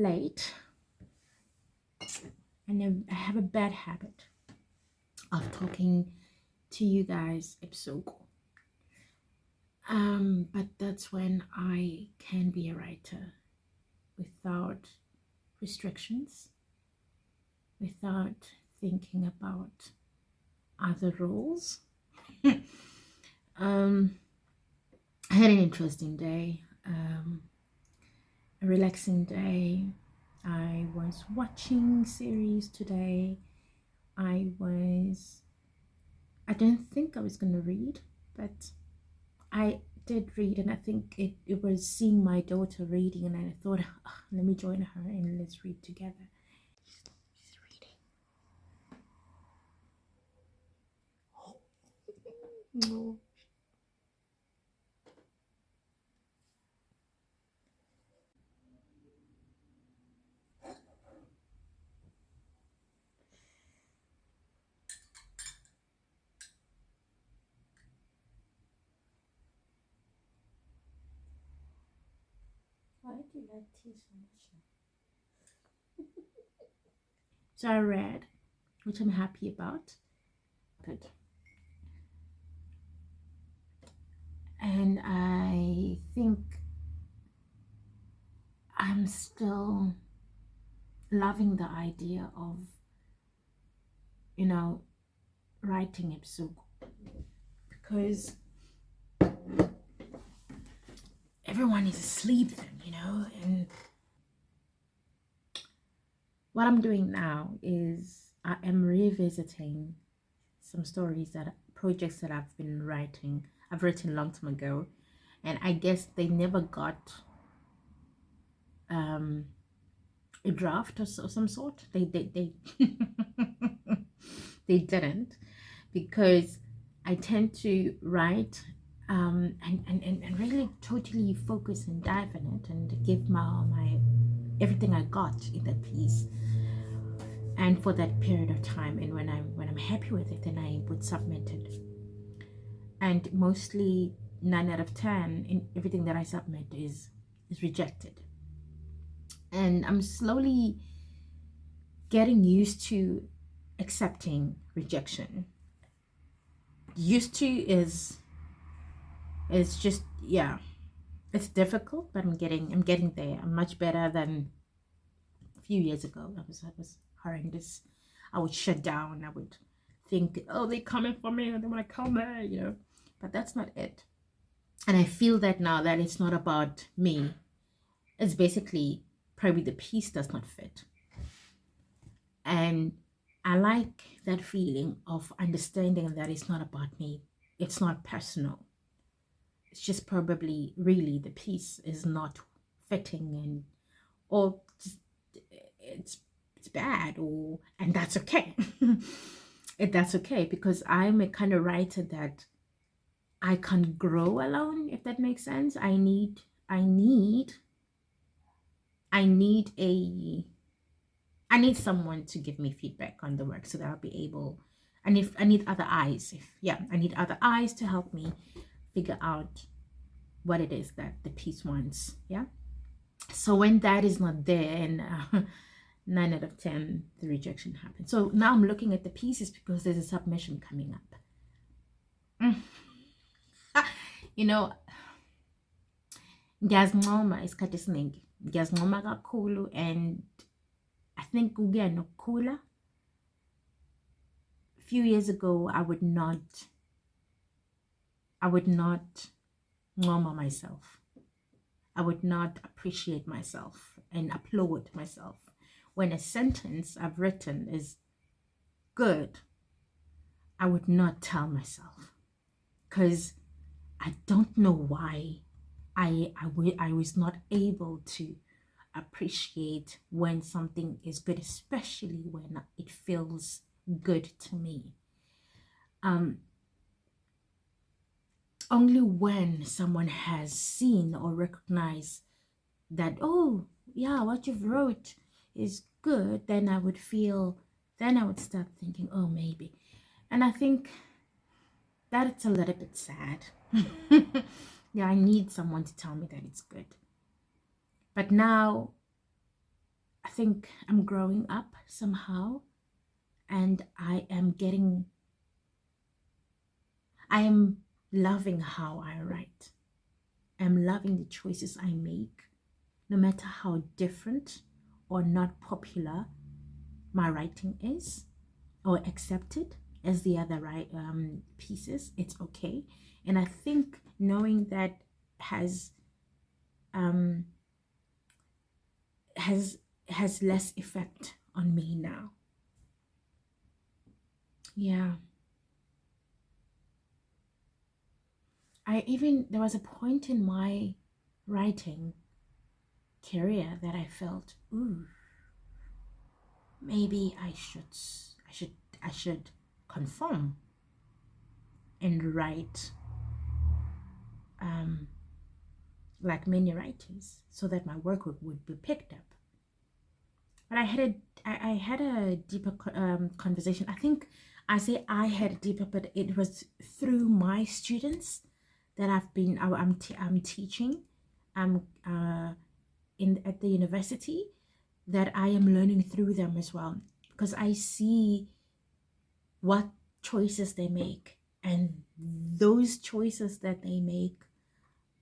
late, and I have a bad habit of talking to you guys ebusuku. But that's when I can be a writer without restrictions, without thinking about other roles. I had an interesting day, a relaxing day. I was watching series today. I don't think I was going to read, but I did read, and I think it was seeing my daughter reading, and I thought, oh, let me join her and let's read together. She's reading. No. Why do you like tea so much? So I read, which I'm happy about. Good. And I think I'm still loving the idea of, writing ebusuku, because everyone is asleep then, and what I'm doing now is I am revisiting some projects that I've been writing. I've written a long time ago, and I guess they never got a draft or some sort. They they didn't, because I tend to write and really totally focus and dive in it and give my everything I got in that piece, and for that period of time. And when I'm happy with it, then I would submit it. And mostly 9 out of 10 in everything that I submit is rejected. And I'm slowly getting used to accepting rejection. Used to is just, yeah, it's difficult, but I'm getting there. I'm much better than a few years ago. I was horrendous. I would shut down. I would think, oh, they're coming for me, and they want to come there, but that's not it. And I feel that now, that it's not about me. It's basically probably the piece does not fit. And I like that feeling of understanding that it's not about me. It's not personal. It's just probably really the piece is not fitting, or it's bad, and that's okay. That's okay, because I'm a kind of writer that I can't grow alone, if that makes sense. I need someone to give me feedback on the work, so that I'll be able, and if I need other eyes, I need other eyes to help me figure out what it is that the piece wants. So when that is not there, and 9 out of 10 the rejection happens. So now I'm looking at the pieces because there's a submission coming up. Ngiyazincoma isikhathi esiningi, ngiyazincoma kakhulu, and I think kuya nokukhula. A few years ago, I would not ncoma myself. I would not appreciate myself and applaud myself. When a sentence I've written is good, I would not tell myself, because I don't know why I was not able to appreciate when something is good, especially when it feels good to me. Only when someone has seen or recognized that, oh yeah, what you've wrote is good, then I would start thinking, oh, maybe. And I think that it's a little bit sad. Yeah, I need someone to tell me that it's good. But now I think I'm growing up somehow, and I am loving how I write. I'm loving the choices I make, no matter how different or not popular my writing is or accepted as the other pieces. It's okay. And I think knowing that has um, has less effect on me now. Yeah. There was a point in my writing career that I felt, ooh, maybe I should conform and write like many writers so that my work would be picked up. But I had a deeper conversation. I think I say I had a deeper, but it was through my students that I'm teaching at the university, that I am learning through them as well, because I see what choices they make, and those choices that they make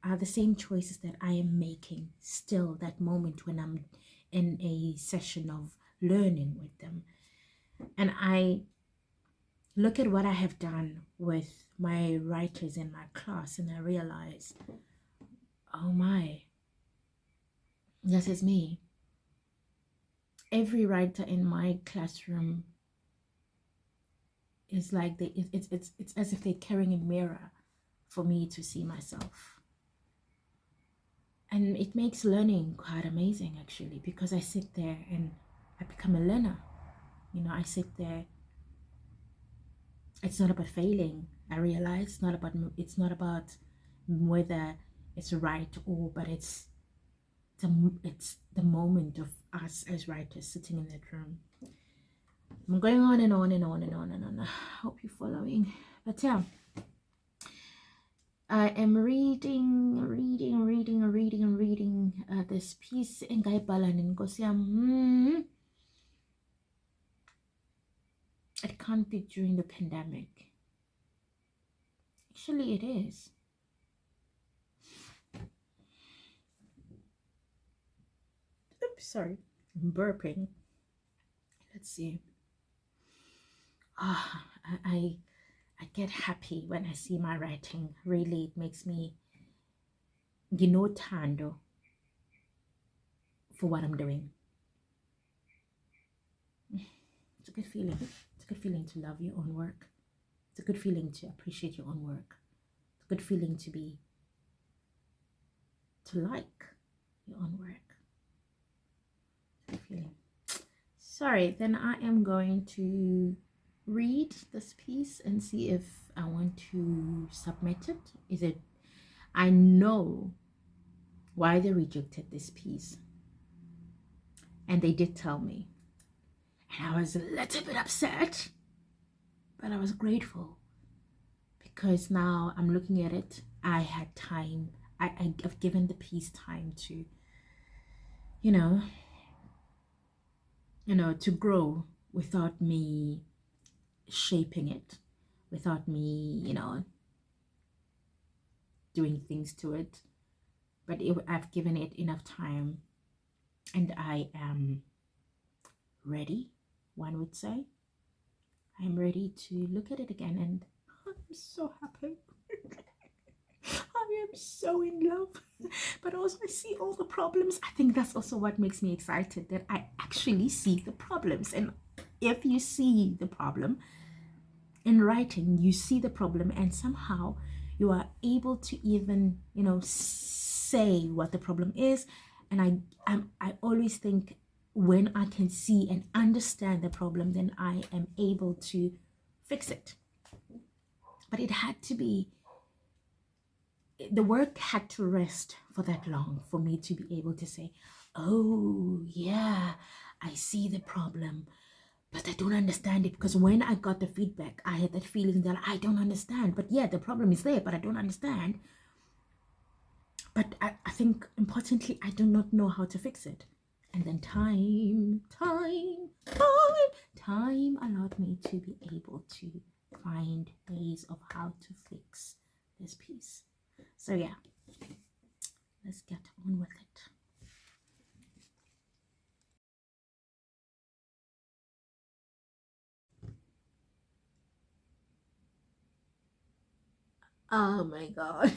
are the same choices that I am making still, that moment when I'm in a session of learning with them. And I look at what I have done with my writers in my class, and I realize, oh my, this is me. Every writer in my classroom is like it's as if they're carrying a mirror for me to see myself. And it makes learning quite amazing, actually, because I sit there and I become a learner. You know, I sit there. It's not about failing. I realize it's not about whether it's right or, but it's the moment of us as writers sitting in that room. I'm going on and on and on and on and on. I hope you're following. But yeah, I am reading this piece in it can't be during the pandemic. Actually, it is. Oops, sorry. I'm burping. Let's see. I get happy when I see my writing. Really, it makes me tando for what I'm doing. It's a good feeling. It's a good feeling to love your own work. It's a good feeling to appreciate your own work. It's a good feeling to like your own work. It's a good feeling. Sorry, then I am going to read this piece and see if I want to submit it. I know why they rejected this piece, and they did tell me, and I was a little bit upset, but I was grateful, because now I'm looking at it. I had time. I've given the piece time to to grow without me shaping it, without me doing things to it. But I've given it enough time, and I am ready, one would say. I'm ready to look at it again, and I'm so happy. I am so in love, but also I see all the problems. I think that's also what makes me excited, that I actually see the problems. And if you see the problem in writing, you see the problem, and somehow you are able to even say what the problem is. And I always think, when I can see and understand the problem, then I am able to fix it. But it had to be, the work had to rest for that long for me to be able to say, oh yeah, I see the problem, but I don't understand it. Because when I got the feedback, I had that feeling that I don't understand. But yeah, the problem is there, but I don't understand. But I think importantly, I do not know how to fix it. And then time allowed me to be able to find ways of how to fix this piece. So yeah, let's get on with it. Oh my god.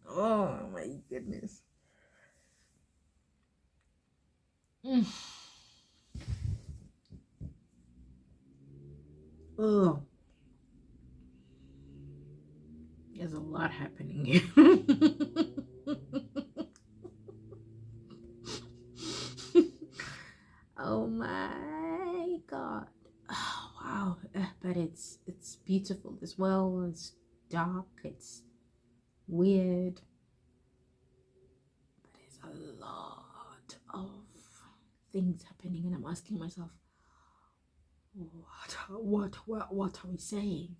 Oh my goodness. Oh, there's a lot happening here. Oh my god. Oh, wow. But it's beautiful as well. It's dark, it's weird, but there's a lot of things happening, and I'm asking myself, what are we saying?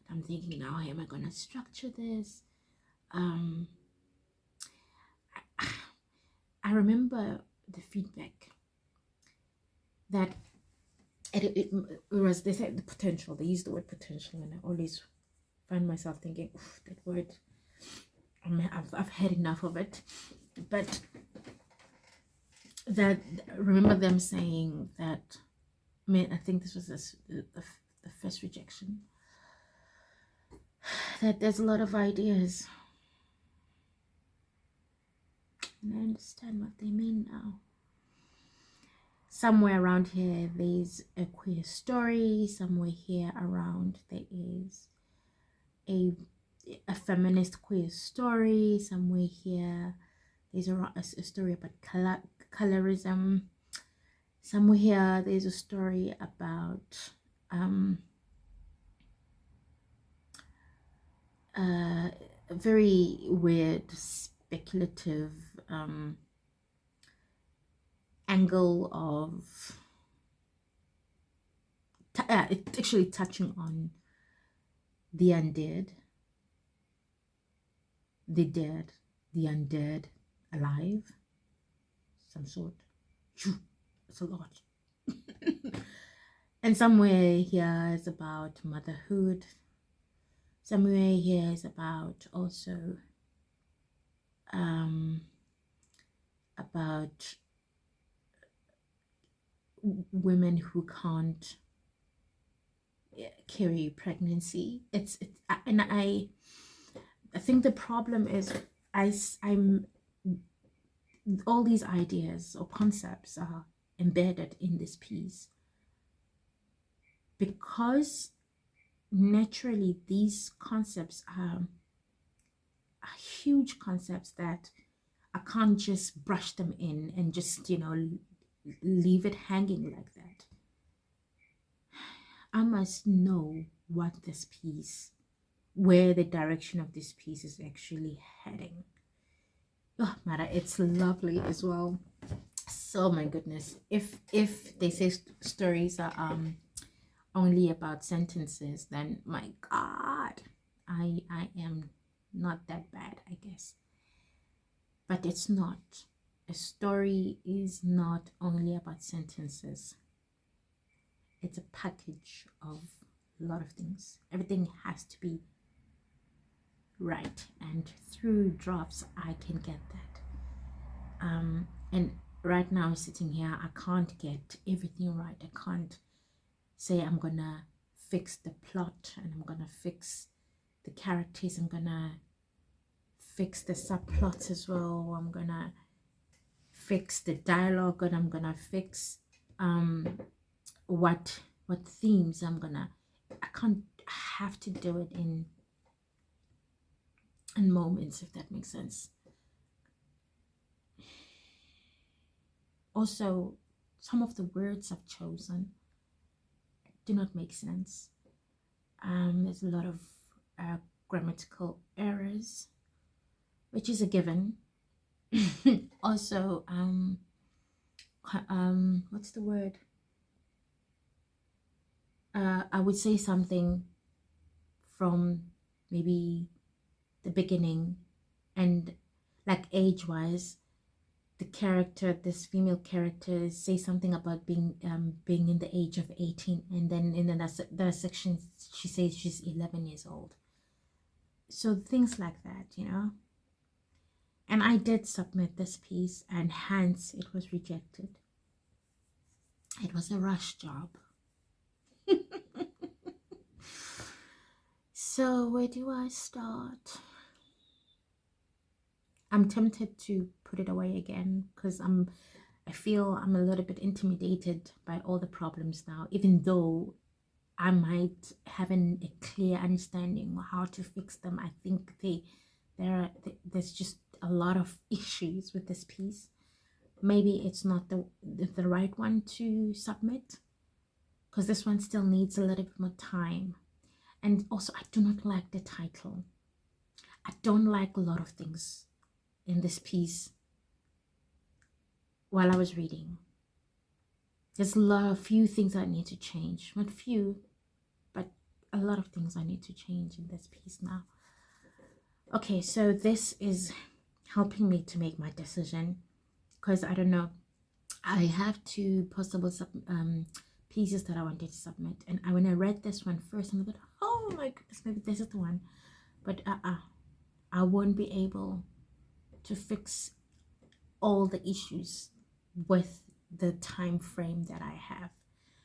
I'm thinking, now how am I gonna structure this? I remember the feedback that it was, they said the potential, they used the word potential, and I always find myself thinking, that word, I've had enough of it. But that, remember them saying that, I mean, I think this was the first rejection, that there's a lot of ideas, and I understand what they mean now. Somewhere around here there's a queer story, somewhere here around there is a feminist queer story, somewhere here there's a story about colorism, somewhere here there's a story about a very weird speculative angle of it's actually touching on the undead, the dead, the undead, alive, some sort. It's a lot. And somewhere here is about motherhood. Somewhere here is about also about women who can't carry pregnancy. And I think the problem is I'm all these ideas or concepts are embedded in this piece because naturally these concepts are huge concepts that I can't just brush them in and just, leave it hanging like that. I must know what this piece, where the direction of this piece is actually heading. Oh, Mara, it's lovely as well. So my goodness, if they say stories are only about sentences, then my God, I am not that bad, I guess. But it's not. A story is not only about sentences. It's a package of a lot of things. Everything has to be right, and through drafts I can get that. And right now sitting here, I can't get everything right. I can't say I'm gonna fix the plot and I'm gonna fix the characters, I'm gonna fix the subplots as well, I'm gonna fix the dialogue, and I'm gonna fix what themes I can't have to do it in moments, if that makes sense. Also, some of the words I've chosen do not make sense. There's a lot of grammatical errors, which is a given. Also, what's the word? I would say something from maybe the beginning, and like age-wise, the character, this female character, say something about being in the age of 18, and then in the section she says she's 11 years old. So things like that, you know. And I did submit this piece, and hence it was rejected. It was a rush job. So where do I start? I'm tempted to put it away again because I feel I'm a little bit intimidated by all the problems now, even though I might have a clear understanding of how to fix them. I think there's just a lot of issues with this piece. Maybe it's not the right one to submit, because this one still needs a little bit more time. And also, I do not like the title. I don't like a lot of things in this piece while I was reading. There's a few things I need to change. Not few, but a lot of things I need to change in this piece now. Okay, so this is helping me to make my decision, because I don't know, I have two possible pieces that I wanted to submit, and when I read this one first, I thought, oh my goodness, maybe this is the one, but I won't be able to fix all the issues with the time frame that I have,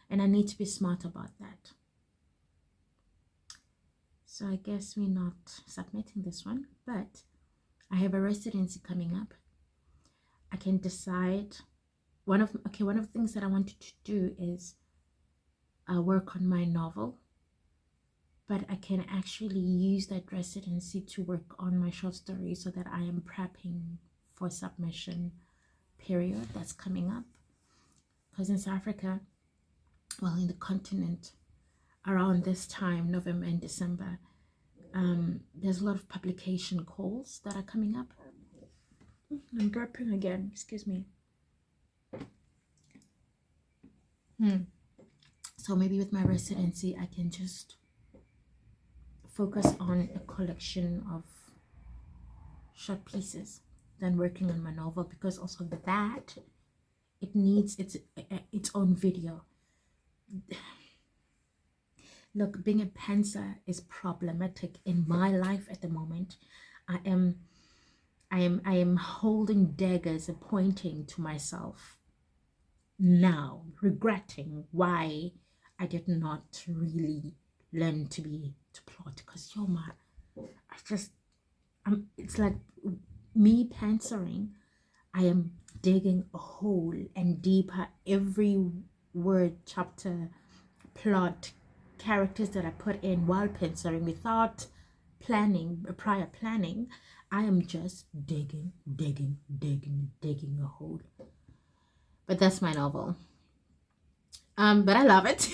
and I need to be smart about that. So I guess we're not submitting this one, but I have a residency coming up. I can decide. One of the things that I wanted to do is work on my novel, but I can actually use that residency to work on my short story, so that I am prepping for submission period that's coming up. Because in South Africa, well, in the continent, around this time, November and December, there's a lot of publication calls that are coming up. I'm burping again, excuse me. So maybe with my residency, I can just focus on a collection of short pieces than working on my novel, because also that it needs its own video. Look, being a pantser is problematic in my life at the moment. I am holding daggers and pointing to myself now, regretting why I did not really learn to plot. Because it's like me pantsering. I am digging a hole and deeper every word, chapter, plot, characters that I put in while pantsering without prior planning. I am just digging a hole. But that's my novel. But I love it.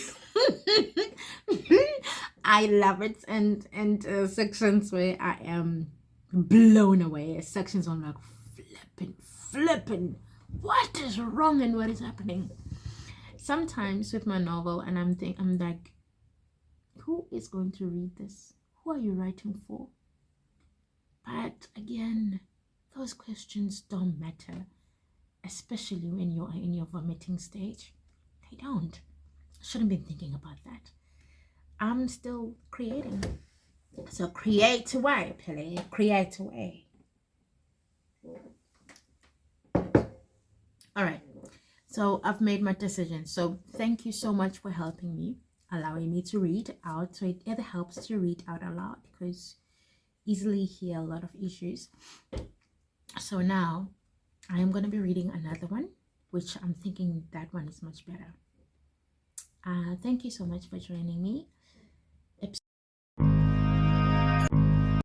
I love it, and sections where I am blown away. Sections where I'm like flipping. What is wrong and what is happening? Sometimes with my novel, and I'm like, who is going to read this? Who are you writing for? But again, those questions don't matter, especially when you're in your vomiting stage. They don't. I shouldn't be thinking about that. I'm still creating. So create away, Pele. Create away. All right. So I've made my decision. So thank you so much for helping me, allowing me to read out. So it helps to read out aloud, because easily hear a lot of issues. So now I am going to be reading another one, which I'm thinking that one is much better. Thank you so much for joining me.